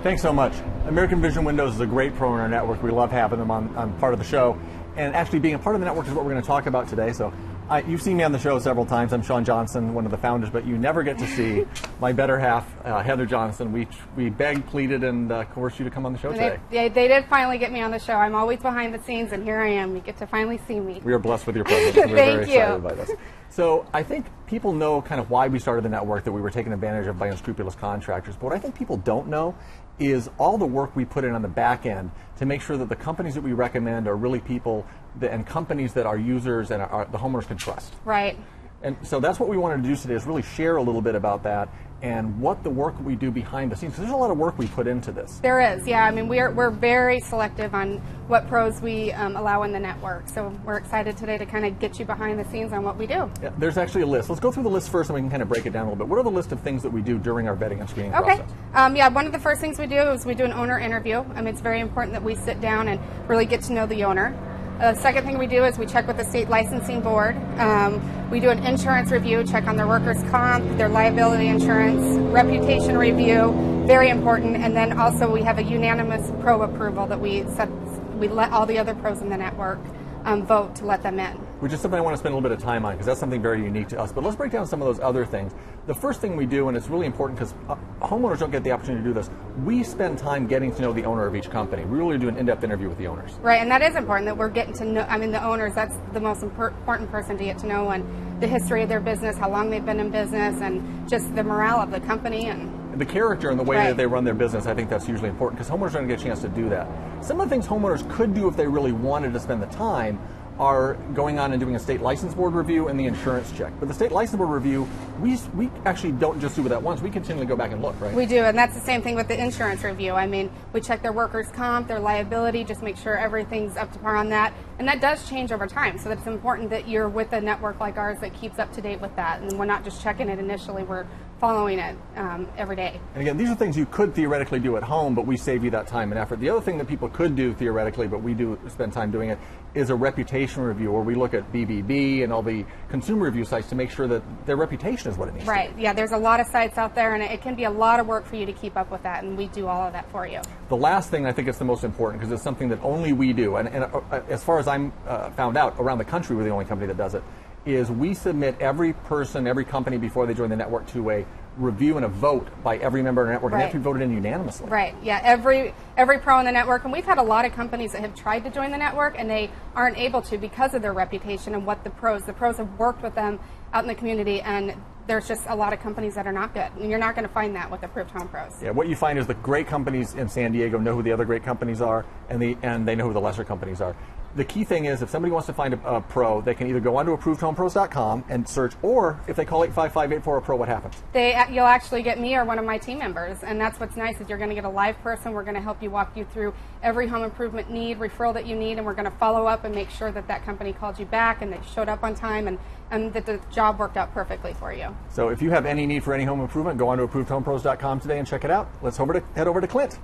Thanks so much. American Vision Windows is a great pro in our network. We love having them on part of the show. And actually being a part of the network is what we're going to talk about today. So you've seen me on the show several times. I'm Sean Johnson, one of the founders, but you never get to see my better half, Heather Johnson. We begged, pleaded, and coerced you to come on the show today. They did finally get me on the show. I'm always behind the scenes, and here I am. You get to finally see me. We are blessed with your presence. We're very excited by this. So I think people know kind of why we started the network, that we were taken advantage of by unscrupulous contractors. But what I think people don't know is all the work we put in on the back end to make sure that the companies that we recommend are really people and companies that our users and the homeowners can trust. Right. And so that's what we wanted to do today, is really share a little bit about that and what the work we do behind the scenes. Because there's a lot of work we put into this. There is, yeah. I mean, we're very selective on what pros we allow in the network. So we're excited today to kind of get you behind the scenes on what we do. Yeah, there's actually a list. Let's go through the list first and we can kind of break it down a little bit. What are the list of things that we do during our vetting and screening process? Yeah, one of the first things we do is we do an owner interview. It's very important that we sit down and really get to know the owner. The second thing we do is we check with the state licensing board. We do an insurance review, check on their workers' comp, their liability insurance, reputation review, very important. And then also we have a unanimous pro approval that we let all the other pros in the network vote to let them in. Which is something I want to spend a little bit of time on because that's something very unique to us. But let's break down some of those other things. The first thing we do, and it's really important because homeowners don't get the opportunity to do this, we spend time getting to know the owner of each company. We really do an in-depth interview with the owners. Right, and that is important that we're getting to know, the owners, that's the most important person to get to know, and the history of their business, how long they've been in business, and just the morale of the company. And the character and the way that they run their business, I think that's hugely important because homeowners don't get a chance to do that. Some of the things homeowners could do if they really wanted to spend the time are going on and doing a state license board review and the insurance check. But the state license board review, we actually don't just do that once. We continually go back and look, right? We do, and that's the same thing with the insurance review. We check their workers' comp, their liability, just make sure everything's up to par on that. And that does change over time, so it's important that you're with a network like ours that keeps up to date with that. And we're not just checking it initially, we're following it every day. And again, these are things you could theoretically do at home, but we save you that time and effort. The other thing that people could do theoretically, but we do spend time doing it, is a reputation review where we look at BBB and all the consumer review sites to make sure that their reputation is what it needs to be. Right, yeah, there's a lot of sites out there and it can be a lot of work for you to keep up with that, and we do all of that for you. The last thing, I think it's the most important because it's something that only we do, and as far as I'm found out, around the country we're the only company that does it, is we submit every person, every company before they join the network to a review and a vote by every member of the network, and they have to be voted in unanimously. Right, yeah, every pro in the network, and we've had a lot of companies that have tried to join the network and they aren't able to because of their reputation and what the pros have worked with them out in the community, and there's just a lot of companies that are not good, and you're not going to find that with Approved Home Pros. Yeah, what you find is the great companies in San Diego know who the other great companies are, and they know who the lesser companies are. The key thing is if somebody wants to find a pro, they can either go onto ApprovedHomePros.com and search, or if they call 855-84-PRO, what happens? You'll actually get me or one of my team members, and that's what's nice is you're going to get a live person. We're going to help you, walk you through every home improvement referral that you need, and we're going to follow up and make sure that that company called you back and they showed up on time and that the job worked out perfectly for you. So if you have any need for any home improvement, go on to ApprovedHomePros.com today and check it out. Let's head over to Clint.